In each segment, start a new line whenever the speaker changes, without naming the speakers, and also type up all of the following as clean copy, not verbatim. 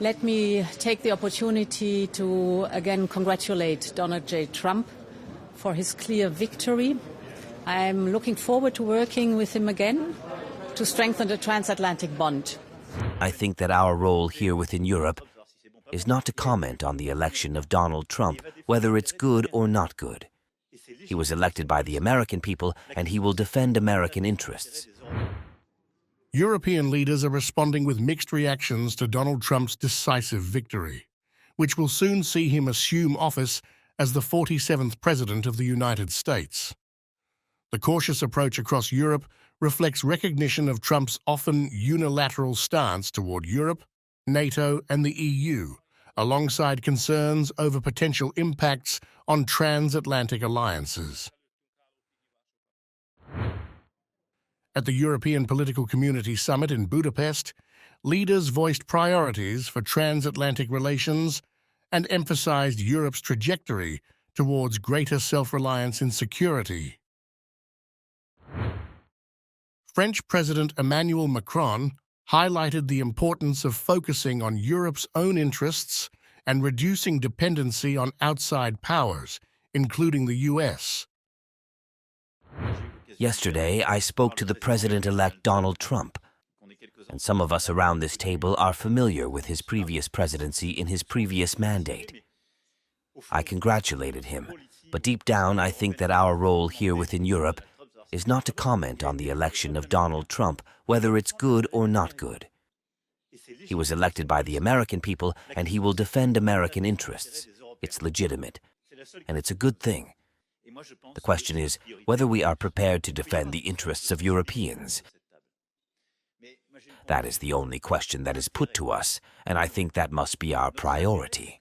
Let me take the opportunity to again congratulate Donald J. Trump for his clear victory. I'm looking forward to working with him again to strengthen the transatlantic bond.
I think that our role here within Europe is not to comment on the election of Donald Trump, whether it's good or not good. He was elected by the American people, and he will defend American interests.
European leaders are responding with mixed reactions to Donald Trump's decisive victory, which will soon see him assume office as the 47th President of the United States. The cautious approach across Europe reflects recognition of Trump's often unilateral stance toward Europe, NATO, and the EU, alongside concerns over potential impacts on transatlantic alliances. At the European Political Community Summit in Budapest, leaders voiced priorities for transatlantic relations and emphasized Europe's trajectory towards greater self-reliance in security. French President Emmanuel Macron highlighted the importance of focusing on Europe's own interests and reducing dependency on outside powers, including the US.
Yesterday, I spoke to the President-elect Donald Trump, and some of us around this table are familiar with his previous presidency in his previous mandate. I congratulated him, but deep down I think that our role here within Europe is not to comment on the election of Donald Trump, whether it's good or not good. He was elected by the American people, and he will defend American interests. It's legitimate, and it's a good thing. The question is whether we are prepared to defend the interests of Europeans. That is the only question that is put to us, and I think that must be our priority.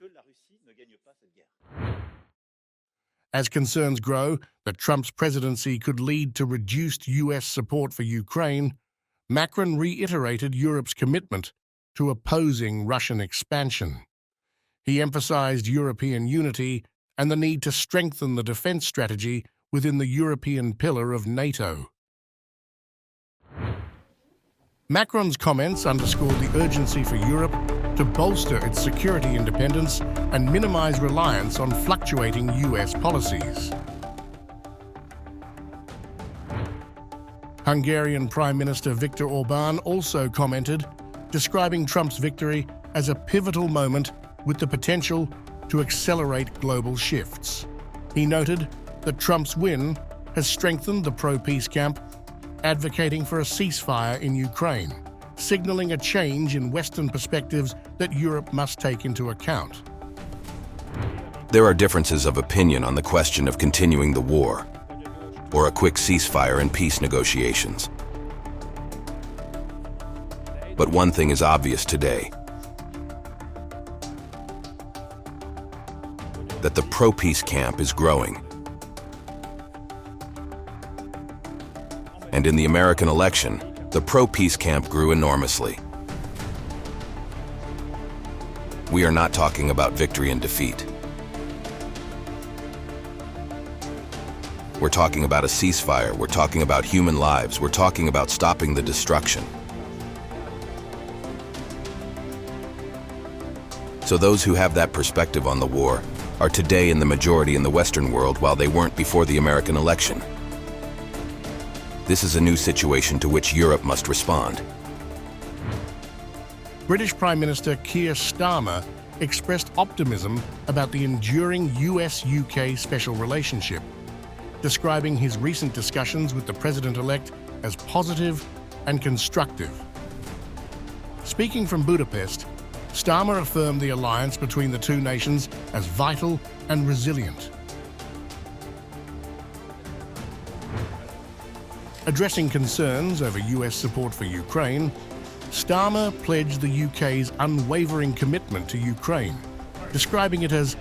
As concerns grow that Trump's presidency could lead to reduced US support for Ukraine, Macron reiterated Europe's commitment to opposing Russian expansion. He emphasized European unity and the need to strengthen the defense strategy within the European pillar of NATO. Macron's comments underscored the urgency for Europe to bolster its security independence and minimize reliance on fluctuating US policies. Hungarian Prime Minister Viktor Orban also commented, describing Trump's victory as a pivotal moment with the potential to accelerate global shifts. He noted that Trump's win has strengthened the pro-peace camp, advocating for a ceasefire in Ukraine, signaling a change in Western perspectives that Europe must take into account.
There are differences of opinion on the question of continuing the war or a quick ceasefire and peace negotiations. But one thing is obvious today: that the pro-peace camp is growing. And in the American election, the pro-peace camp grew enormously. We are not talking about victory and defeat. We're talking about a ceasefire, we're talking about human lives, we're talking about stopping the destruction. So those who have that perspective on the war are today in the majority in the Western world, while they weren't before the American election. This is a new situation to which Europe must respond.
British Prime Minister Keir Starmer expressed optimism about the enduring US-UK special relationship, describing his recent discussions with the President-elect as positive and constructive. Speaking from Budapest, Starmer affirmed the alliance between the two nations as vital and resilient. Addressing concerns over US support for Ukraine, Starmer pledged the UK's unwavering commitment to Ukraine, describing it as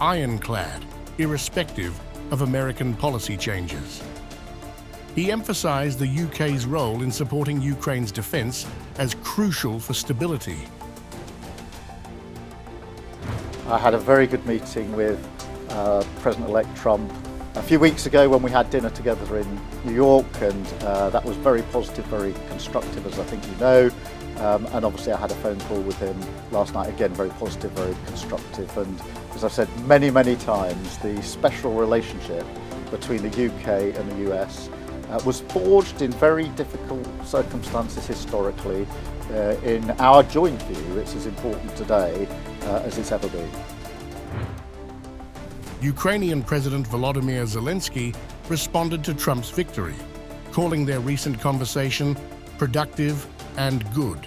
ironclad, irrespective of American policy changes. He emphasized the UK's role in supporting Ukraine's defense as crucial for stability.
I had a very good meeting with President-elect Trump a few weeks ago when we had dinner together in New York, and that was very positive, very constructive, as I think you know. And obviously I had a phone call with him last night, again very positive, very constructive, and as I've said many, many times, the special relationship between the UK and the US was forged in very difficult circumstances historically. In our joint view, it's as important today as it's ever been.
Ukrainian President Volodymyr Zelensky responded to Trump's victory, calling their recent conversation productive and good.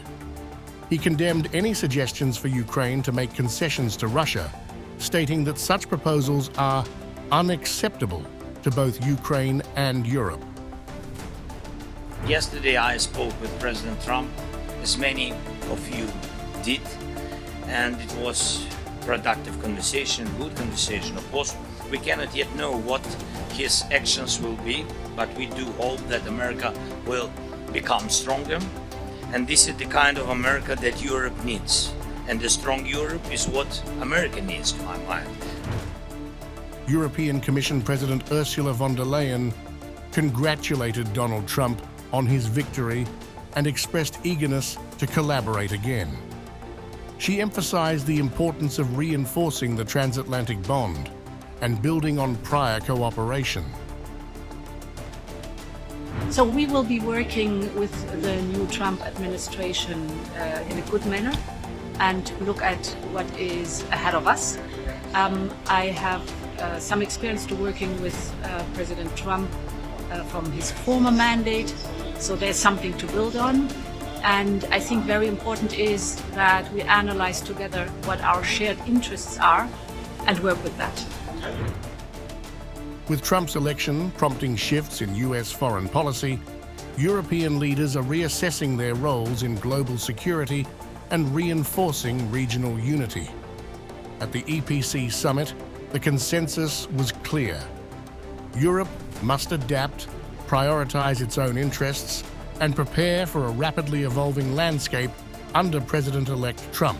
He condemned any suggestions for Ukraine to make concessions to Russia, stating that such proposals are unacceptable to both Ukraine and Europe.
Yesterday I spoke with President Trump, as many of you did, and it was productive conversation, good conversation. Of course, we cannot yet know what his actions will be, but we do hope that America will become stronger. And this is the kind of America that Europe needs. And a strong Europe is what America needs, to my mind.
European Commission President Ursula von der Leyen congratulated Donald Trump on his victory and expressed eagerness to collaborate again. She emphasized the importance of reinforcing the transatlantic bond and building on prior cooperation.
So we will be working with the new Trump administration in a good manner and look at what is ahead of us. I have some experience to working with President Trump from his former mandate, so there's something to build on. And I think very important is that we analyze together what our shared interests are and work with that.
With Trump's election prompting shifts in US foreign policy, European leaders are reassessing their roles in global security and reinforcing regional unity. At the EPC summit, the consensus was clear. Europe must adapt, prioritize its own interests, and prepare for a rapidly evolving landscape under President-elect Trump.